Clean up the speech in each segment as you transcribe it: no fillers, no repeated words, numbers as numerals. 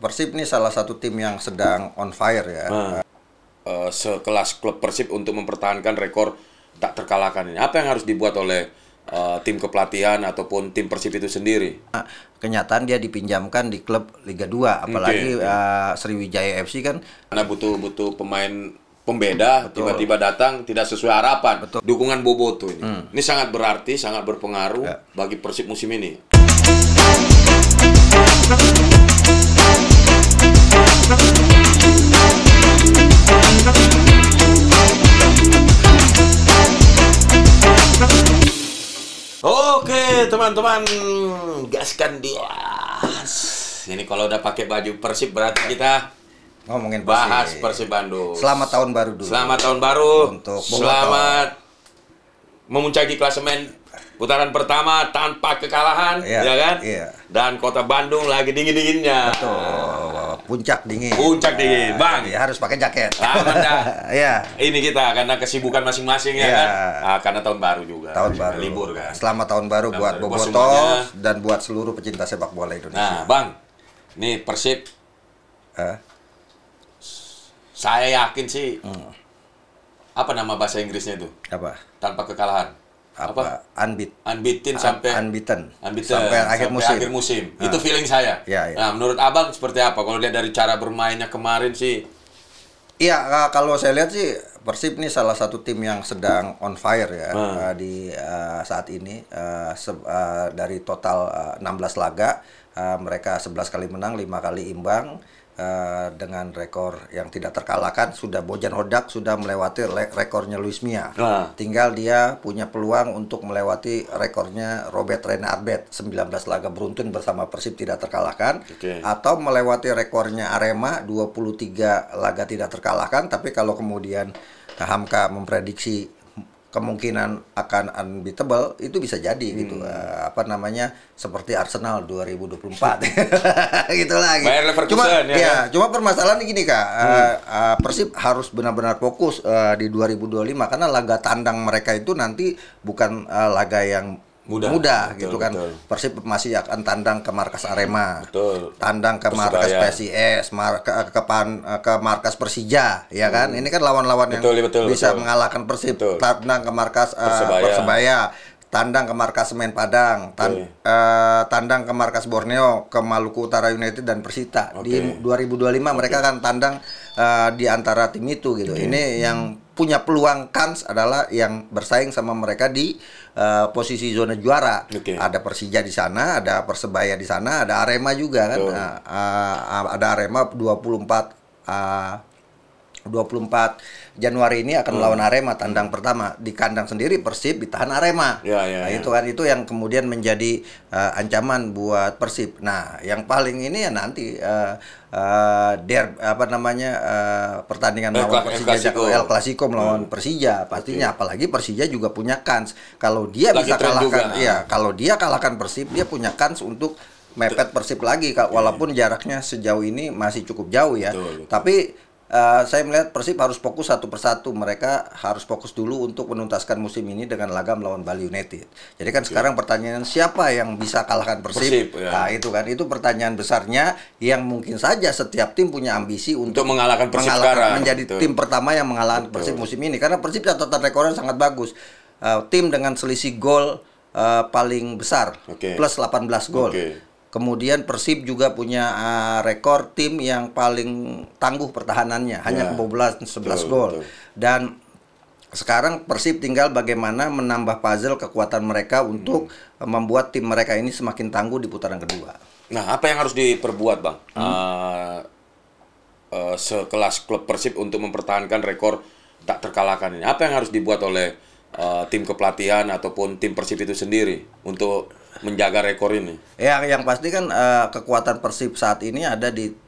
Persib ini salah satu tim yang sedang on fire ya. Sekelas klub Persib untuk mempertahankan rekor tak terkalahkan ini. Apa yang harus dibuat oleh tim kepelatihan ataupun tim Persib itu sendiri? Kenyataan dia dipinjamkan di klub Liga 2, apalagi Sriwijaya FC kan. Karena butuh pemain pembeda, tiba-tiba datang tidak sesuai harapan. Betul. Dukungan Boboto ini. Ini sangat berarti, sangat berpengaruh bagi Persib musim ini. Oke, teman-teman, gaskan dia. Ini kalau udah pakai baju Persib berarti kita Ngomongin bahas Persib Bandung. Selamat tahun baru dulu. Selamat tahun baru. Untuk selamat memuncaki klasemen putaran pertama tanpa kekalahan, ya kan? Iya. Dan kota Bandung lagi dingin-dinginnya. Betul. Puncak dingin. Puncak dingin, Bang. Ya harus pakai jaket. Aman dah. Iya. Ini kita karena kesibukan masing-masing ya kan. Karena tahun baru juga. Tahun baru. Libur kan. Selamat tahun baru buat Boboto dan buat seluruh pecinta sepak bola Indonesia. Nah, Bang. Nih Persib. Saya yakin sih. Apa nama bahasa Inggrisnya itu? Apa? Tanpa kekalahan. Unbeaten sampai akhir musim. Itu feeling saya. Ya. Nah, menurut Abang seperti apa? Kalau lihat dari cara bermainnya kemarin sih. Iya, kalau saya lihat sih Persib ini salah satu tim yang sedang on fire ya di saat ini. Dari total 16 laga, mereka 11 kali menang, 5 kali imbang. Dengan rekor yang tidak terkalahkan. Sudah Bojan Hodak sudah melewati rekornya Luis Mia. Tinggal dia punya peluang untuk melewati rekornya Robert Rene Arbet, 19 laga beruntun bersama Persib tidak terkalahkan. Atau melewati rekornya Arema, 23 laga tidak terkalahkan. Tapi kalau kemudian Hamka memprediksi kemungkinan akan unbeatable, itu bisa jadi gitu. Seperti Arsenal 2024. Gitu lagi. Cuma permasalahan gini Kak, Persib harus benar-benar fokus di 2025 karena laga tandang mereka itu nanti bukan laga yang mudah gitu kan. Persib masih akan tandang ke markas Arema, tandang ke markas PSIS, ke markas Persija, ya kan. Ini kan lawan-lawan yang bisa mengalahkan Persib. Tandang ke markas Persebaya, tandang ke markas Semen Padang, tandang ke markas Borneo, ke Maluku Utara United dan Persita. Di 2025 mereka akan tandang di antara tim itu gitu. Ini yang punya peluang kans adalah yang bersaing sama mereka di posisi zona juara. Ada Persija di sana, ada Persebaya di sana, ada Arema juga kan. Ada Arema 24 Januari ini akan melawan Arema tandang pertama. Di kandang sendiri Persib ditahan Arema. Itu kan itu yang kemudian menjadi ancaman buat Persib. Nah, yang paling ini ya nanti pertandingan melawan Persija, El Clasico melawan Persija pastinya. Apalagi Persija juga punya kans. Kalau dia bisa kalahkan, kalau dia kalahkan Persib, dia punya kans untuk mepet Persib lagi. Walaupun jaraknya sejauh ini masih cukup jauh ya. Tapi saya melihat Persib harus fokus satu persatu. Mereka harus fokus dulu untuk menuntaskan musim ini dengan laga melawan Bali United. Jadi kan sekarang pertanyaan siapa yang bisa kalahkan Persib? Nah, itu kan itu pertanyaan besarnya yang mungkin saja setiap tim punya ambisi untuk mengalahkan Persib sekarang. Menjadi tim pertama yang mengalahkan Persib musim ini. Karena Persib catatan rekornya sangat bagus. Tim dengan selisih gol paling besar, plus 18 gol. Kemudian Persib juga punya rekor tim yang paling tangguh pertahanannya, hanya kebobolan 11 gol. Dan sekarang Persib tinggal bagaimana menambah puzzle kekuatan mereka untuk membuat tim mereka ini semakin tangguh di putaran kedua. Nah, apa yang harus diperbuat, Bang? Sekelas klub Persib untuk mempertahankan rekor tak terkalahkan ini. Apa yang harus dibuat oleh tim kepelatihan ataupun tim Persib itu sendiri untuk menjaga rekor ini? Yang pasti kan kekuatan Persib saat ini ada di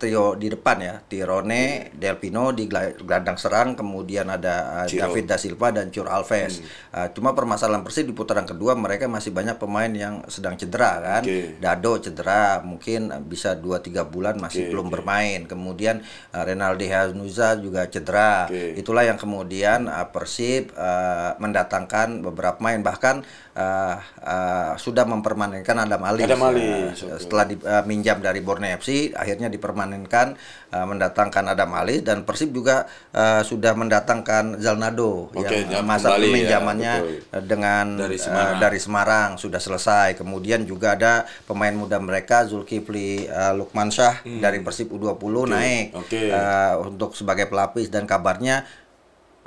trio di depan ya, Tirone, Del Pino di gelandang serang, kemudian ada David Da Silva dan Cur Alves. Cuma permasalahan Persib di putaran kedua mereka masih banyak pemain yang sedang cedera kan. Dado cedera, mungkin bisa 2-3 bulan masih belum bermain. Kemudian Renaldi Hanuza juga cedera. Itulah yang kemudian Persib mendatangkan beberapa pemain, bahkan sudah mempermanenkan Adam Ali. Setelah diminjam dari Borneo FC, akhirnya akhirnya dipermanenkan, mendatangkan Adam Alis, dan Persib juga sudah mendatangkan Zalnado yang masa peminjamannya dengan dari Semarang sudah selesai. Kemudian juga ada pemain muda mereka Zulkifli Lukmansyah dari Persib U20 naik untuk sebagai pelapis, dan kabarnya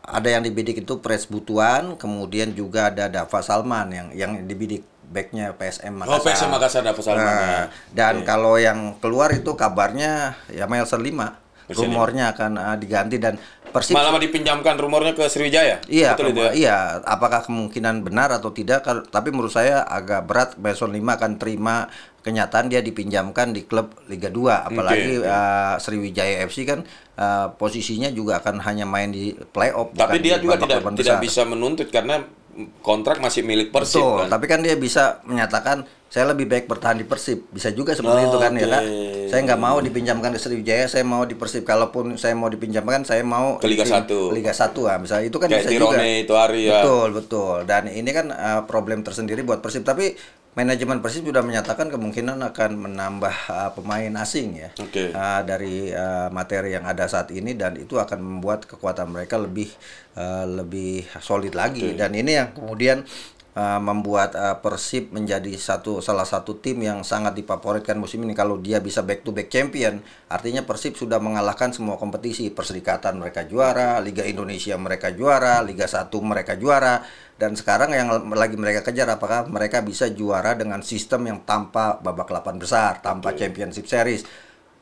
ada yang dibidik itu Pres Butuan, kemudian juga ada Dava Salman yang dibidik backnya PSM Makassar. PSM Makassar Dava Salman. Dan kalau yang keluar itu kabarnya ya Melser 5. Rumornya akan diganti, dan Persib malah dipinjamkan rumornya ke Sriwijaya. Iya, betul itu ya? Iya, apakah kemungkinan benar atau tidak? Tapi menurut saya agak berat Melser 5 akan terima kenyataan dia dipinjamkan di klub Liga 2, apalagi Sriwijaya FC kan posisinya juga akan hanya main di playoff. Tapi dia juga tidak bisa menuntut karena kontrak masih milik Persib. Betul, kan? Tapi kan dia bisa menyatakan saya lebih baik bertahan di Persib. Bisa juga seperti itu kan ya kan? Saya nggak mau dipinjamkan ke Sriwijaya, saya mau di Persib. Kalaupun saya mau dipinjamkan, saya mau ke Liga 1. Liga 1 misalnya itu kan kayak bisa juga. Itu hari ya. Betul. Dan ini kan problem tersendiri buat Persib. Tapi manajemen Persib sudah menyatakan kemungkinan akan menambah pemain asing ya dari materi yang ada saat ini, dan itu akan membuat kekuatan mereka lebih solid lagi. Dan ini yang kemudian membuat Persib menjadi salah satu tim yang sangat difavoritkan musim ini. Kalau dia bisa back to back champion, artinya Persib sudah mengalahkan semua kompetisi. Perserikatan mereka juara, Liga Indonesia mereka juara, Liga 1 mereka juara, dan sekarang yang lagi mereka kejar apakah mereka bisa juara dengan sistem yang tanpa babak 8 besar, tanpa Championship Series.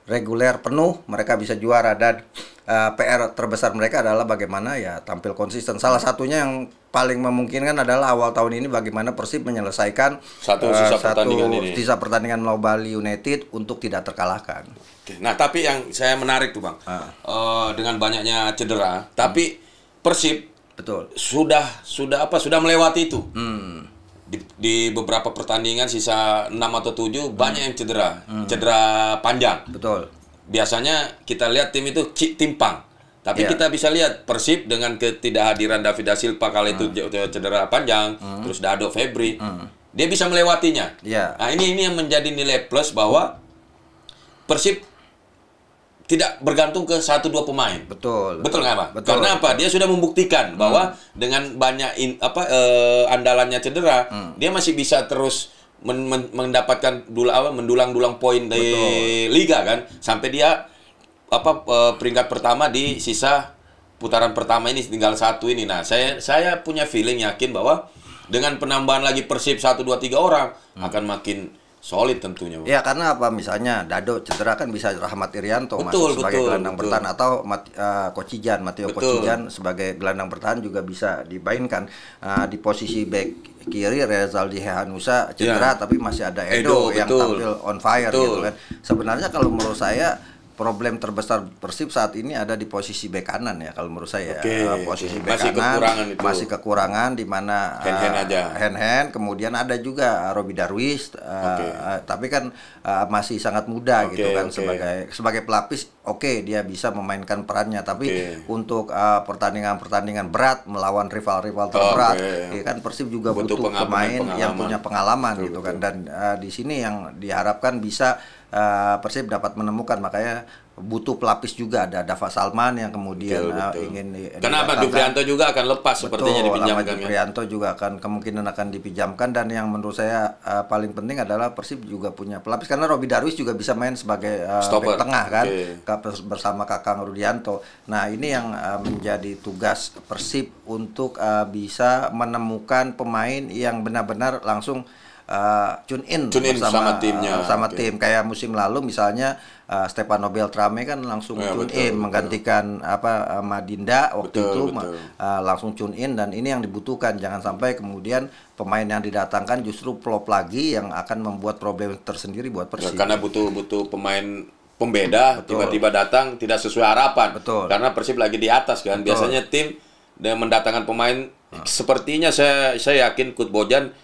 Reguler penuh mereka bisa juara, dan PR terbesar mereka adalah bagaimana ya tampil konsisten. Salah satunya yang paling memungkinkan adalah awal tahun ini bagaimana Persib menyelesaikan sisa pertandingan melawan Bali United untuk tidak terkalahkan. Nah, tapi yang saya menarik tuh Bang, dengan banyaknya cedera, tapi Persib sudah melewati itu. Di beberapa pertandingan sisa 6 atau 7 banyak yang cedera panjang. Betul. Biasanya kita lihat tim itu timpang. Tapi kita bisa lihat Persib dengan ketidakhadiran David da Silva kali itu cedera panjang, terus Dado Febri, dia bisa melewatinya. Nah, ini yang menjadi nilai plus bahwa Persib tidak bergantung ke 1-2 pemain. Betul nggak Pak? Karena apa? Dia sudah membuktikan bahwa dengan banyak andalannya cedera, dia masih bisa terus mendapatkan mendulang poin dari liga kan, sampai dia peringkat pertama di sisa putaran pertama ini, tinggal 1 ini. Nah, saya punya feeling yakin bahwa dengan penambahan lagi Persib 1, 2, 3 orang akan makin solid tentunya. Ya, karena apa? Misalnya Dado cedera kan bisa Rahmat Irianto masuk sebagai gelandang bertahan, atau Matteo Kocijan sebagai gelandang bertahan juga bisa dimainkan. Di posisi back kiri Rezaldi Hehanusa cedera, tapi masih ada Edo yang tampil on fire gitu kan. Sebenarnya kalau menurut saya problem terbesar Persib saat ini ada di posisi bek kanan ya, kalau menurut saya. Posisi bek kanan masih kekurangan di mana hand, kemudian ada juga Robi Darwis, tapi kan masih sangat muda gitu kan, sebagai pelapis dia bisa memainkan perannya, tapi untuk pertandingan berat melawan rival-rival terberat kan Persib juga butuh pemain yang punya pengalaman gitu kan, dan di sini yang diharapkan bisa Persib dapat menemukan, makanya butuh pelapis juga. Ada Dava Salman yang kemudian ingin kenapa Duprianto juga akan lepas sepertinya dipinjamkan. Duprianto juga kemungkinan akan dipinjamkan, dan yang menurut saya paling penting adalah Persib juga punya pelapis, karena Robi Darwis juga bisa main sebagai bek tengah kan, bersama Kakang Rudianto. Nah, ini yang menjadi tugas Persib untuk bisa menemukan pemain yang benar-benar langsung tune in sama timnya, tim. Kayak musim lalu misalnya Stefano Beltrame kan langsung tune in menggantikan Madinda waktu itu. Langsung tune in, dan ini yang dibutuhkan. Jangan sampai kemudian pemain yang didatangkan justru flop lagi yang akan membuat problem tersendiri buat Persib. Karena butuh pemain pembeda, tiba-tiba datang tidak sesuai harapan. Karena Persib lagi di atas kan. Biasanya tim dengan mendatangkan pemain sepertinya saya yakin Coach Bojan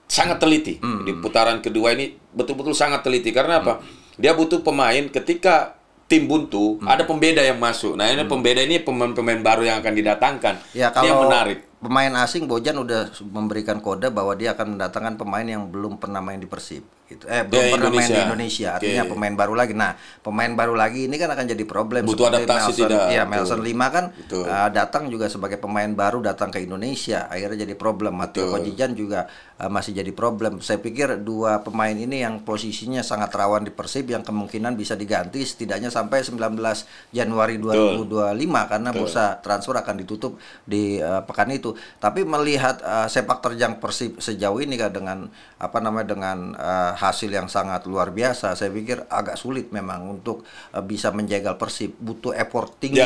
sangat teliti di putaran kedua ini, betul-betul sangat teliti. Karena apa? Dia butuh pemain ketika tim buntu, ada pembeda yang masuk. Nah, ini pembeda ini pemain baru yang akan didatangkan. Ya, yang menarik. pemain asing, Bojan udah memberikan kode bahwa dia akan mendatangkan pemain yang belum pernah main di Persib gitu. Belum pernah main di Indonesia. Artinya pemain baru lagi. Nah, pemain baru lagi ini kan akan jadi problem. Butuh adaptasi tidak. Iya, Melson 5 kan datang juga sebagai pemain baru, datang ke Indonesia, akhirnya jadi problem. Matteo Kojijan juga masih jadi problem. Saya pikir dua pemain ini yang posisinya sangat rawan di Persib, yang kemungkinan bisa diganti setidaknya sampai 19 Januari 2025 karena bursa transfer akan ditutup di pekan itu. Tapi melihat sepak terjang Persib sejauh ini kan dengan dengan hasil yang sangat luar biasa, saya pikir agak sulit memang untuk bisa menjagal Persib. Butuh effort tinggi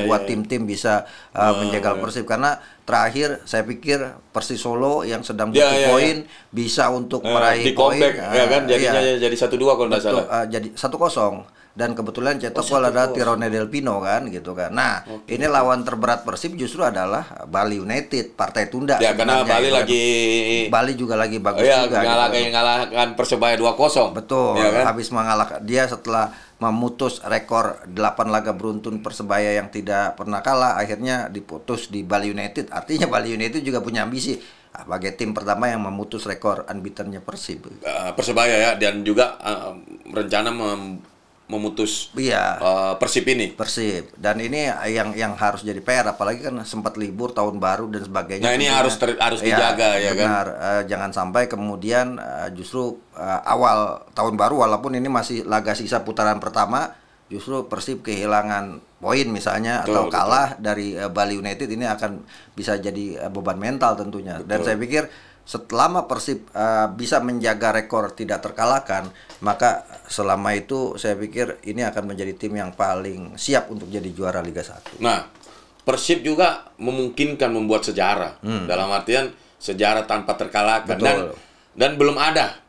buat tim-tim bisa menjagal Persib, karena terakhir saya pikir Persis Solo yang sedang butuh poin bisa untuk meraih poin. Kan jadinya jadi 1-2 kalau tidak salah. Jadi 1-0. Dan kebetulan cetak gol adalah Tirone Del Pino kan gitu kan. Nah, ini lawan terberat Persib justru adalah Bali United, partai tunda. Ya karena Bali Bali juga lagi bagus juga. Ngalahkan Persebaya 2-0. Betul. Ya kan? Habis mengalahkan dia setelah memutus rekor 8 laga beruntun Persebaya yang tidak pernah kalah, akhirnya diputus di Bali United. Artinya Bali United juga punya ambisi sebagai tim pertama yang memutus rekor unbeaten-nya Persib. Persebaya ya, dan juga rencana memutus Persib ini. Persib. Dan ini yang harus jadi PR, apalagi kan sempat libur tahun baru dan sebagainya. Nah, ini harus dijaga ya benar, kan. Jangan sampai kemudian justru awal tahun baru walaupun ini masih laga sisa putaran pertama, justru Persib kehilangan poin misalnya atau kalah dari Bali United, ini akan bisa jadi beban mental tentunya. Dan saya pikir selama Persib bisa menjaga rekor tidak terkalahkan, maka selama itu saya pikir ini akan menjadi tim yang paling siap untuk jadi juara Liga 1. Nah, Persib juga memungkinkan membuat sejarah. Dalam artian sejarah tanpa terkalahkan. Dan belum ada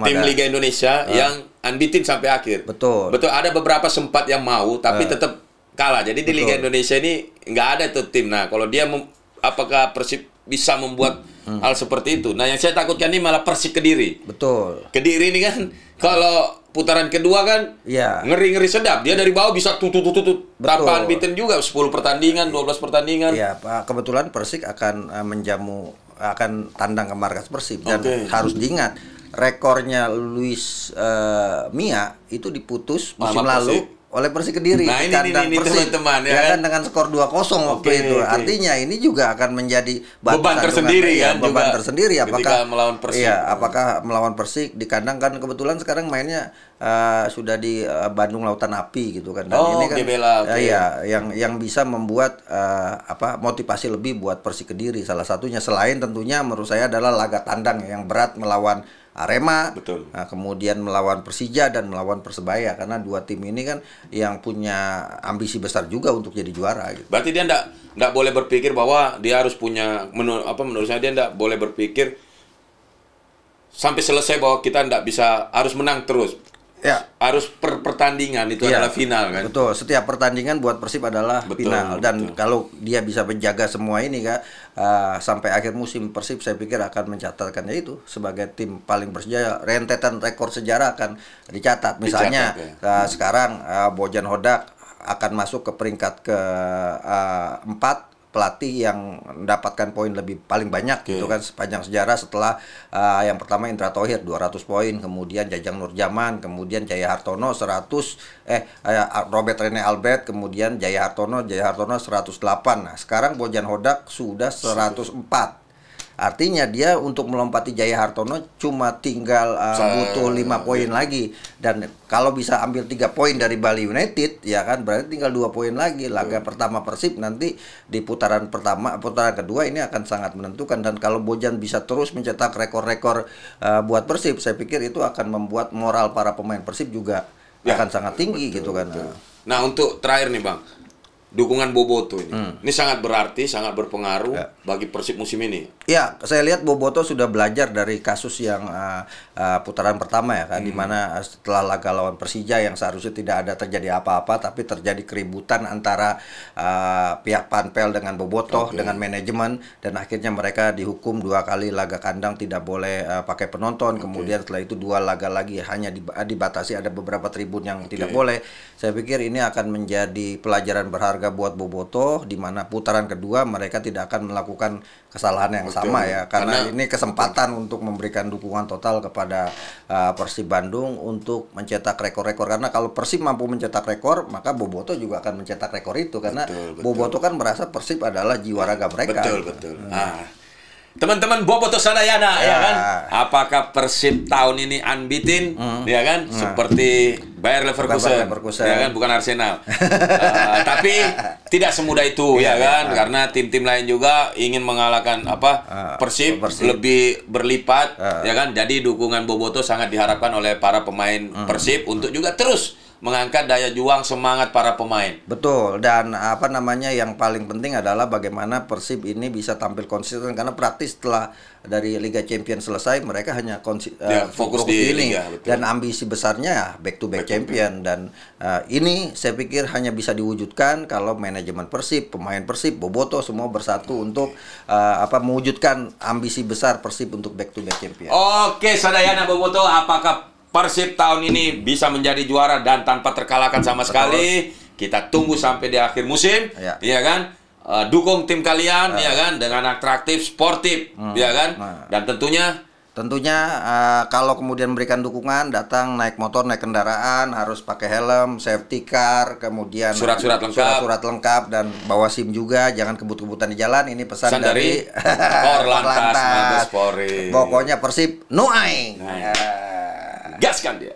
tim Liga Indonesia yang unbeaten sampai akhir. Betul, ada beberapa sempat yang mau tapi tetap kalah. Jadi di Liga Indonesia ini nggak ada tuh tim. Nah, kalau dia apakah Persib bisa membuat hal seperti itu? Nah, yang saya takutkan ini malah Persik Kediri. Betul. Kediri ini kan kalau putaran kedua kan ngeri-ngeri sedap. Dia dari bawah bisa tutut tanpa unbeaten juga, 10 pertandingan, 12 pertandingan. Iya, Pak. Kebetulan Persik akan akan tandang ke markas Persib, dan harus diingat rekornya Luis Mia itu diputus musim lalu oleh Persik Kediri. Nah, ini teman-teman ya kan, dengan skor 2-0 waktu itu. Artinya ini juga akan menjadi beban tersendiri kan, beban tersendiri apakah melawan Persik. Iya, apakah melawan Persik di kandang kan, kebetulan sekarang mainnya sudah di Bandung Lautan Api gitu kan. Dan ini kan yang bisa membuat motivasi lebih buat Persik Kediri, salah satunya selain tentunya menurut saya adalah laga tandang yang berat melawan Arema, nah, kemudian melawan Persija dan melawan Persebaya, karena dua tim ini kan yang punya ambisi besar juga untuk jadi juara gitu. Berarti dia enggak boleh berpikir bahwa dia harus punya menurut saya dia enggak boleh berpikir sampai selesai bahwa kita enggak bisa harus menang terus. Ya, harus pertandingan itu adalah final kan. Betul, setiap pertandingan buat Persib adalah final, dan kalau dia bisa menjaga semua ini Kak, sampai akhir musim Persib saya pikir akan mencatatkannya itu sebagai tim paling bersejarah. Rentetan rekor sejarah akan dicatat. Misalnya sekarang Bojan Hodak akan masuk ke peringkat ke 4 pelatih yang mendapatkan poin paling banyak gitu kan sepanjang sejarah, setelah yang pertama Indra Thohir 200 poin, kemudian Jajang Nurjaman, kemudian Jaya Hartono 100 Robert Rene Albert, kemudian Jaya Hartono 108. Nah, sekarang Bojan Hodak sudah 104. Artinya dia untuk melompati Jaya Hartono cuma tinggal butuh 5 poin lagi, dan kalau bisa ambil 3 poin dari Bali United ya kan, berarti tinggal 2 poin lagi. Laga pertama Persib nanti di putaran kedua ini akan sangat menentukan, dan kalau Bojan bisa terus mencetak rekor-rekor buat Persib, saya pikir itu akan membuat moral para pemain Persib juga akan sangat tinggi gitu kan. Nah, untuk terakhir nih Bang, dukungan Boboto ini sangat berarti, sangat berpengaruh bagi Persib musim ini. Ya, saya lihat Boboto sudah belajar dari kasus yang putaran pertama ya kan, di mana setelah laga lawan Persija yang seharusnya tidak ada terjadi apa-apa, tapi terjadi keributan antara pihak Panpel dengan Boboto dengan manajemen, dan akhirnya mereka dihukum 2 kali laga kandang tidak boleh pakai penonton. Kemudian setelah itu 2 laga lagi hanya dibatasi, ada beberapa tribun yang tidak boleh. Saya pikir ini akan menjadi pelajaran berharga berharga buat Boboto, di mana putaran kedua mereka tidak akan melakukan kesalahan yang sama ya, karena ini kesempatan untuk memberikan dukungan total kepada Persib Bandung untuk mencetak rekor-rekor. Karena kalau Persib mampu mencetak rekor, maka Boboto juga akan mencetak rekor itu, karena Boboto kan merasa Persib adalah jiwa raga mereka. Betul. Teman-teman Boboto Sadayana, ya kan? Apakah Persib tahun ini unbeaten, ya kan? Seperti Bayer Leverkusen, ya kan? Bukan Arsenal. Tapi tidak semudah itu, ya kan? Karena tim-tim lain juga ingin mengalahkan Persib lebih berlipat, ya kan? Jadi dukungan Boboto sangat diharapkan oleh para pemain Persib untuk juga terus mengangkat daya juang semangat para pemain. Betul, dan yang paling penting adalah bagaimana Persib ini bisa tampil konsisten, karena praktis setelah dari Liga Champions selesai mereka hanya fokus di ini, Liga, dan ambisi besarnya back to back champion, dan ini saya pikir hanya bisa diwujudkan kalau manajemen Persib, pemain Persib, Boboto semua bersatu untuk mewujudkan ambisi besar Persib untuk back to back champion. Oke, Sadayana Boboto, apakah Persib tahun ini bisa menjadi juara dan tanpa terkalahkan sama sekali? Kita tunggu sampai di akhir musim, ya kan? Dukung tim kalian, ya kan? Dengan atraktif, sportif, ya kan? Dan tentunya kalau kemudian memberikan dukungan, datang naik motor, naik kendaraan, harus pakai helm, safety car, kemudian surat-surat lengkap, dan bawa SIM juga, jangan kebut-kebutan di jalan. Ini pesan dari Korlantas Mabes Polri. Pokoknya Persib no aing. Gaskan dia.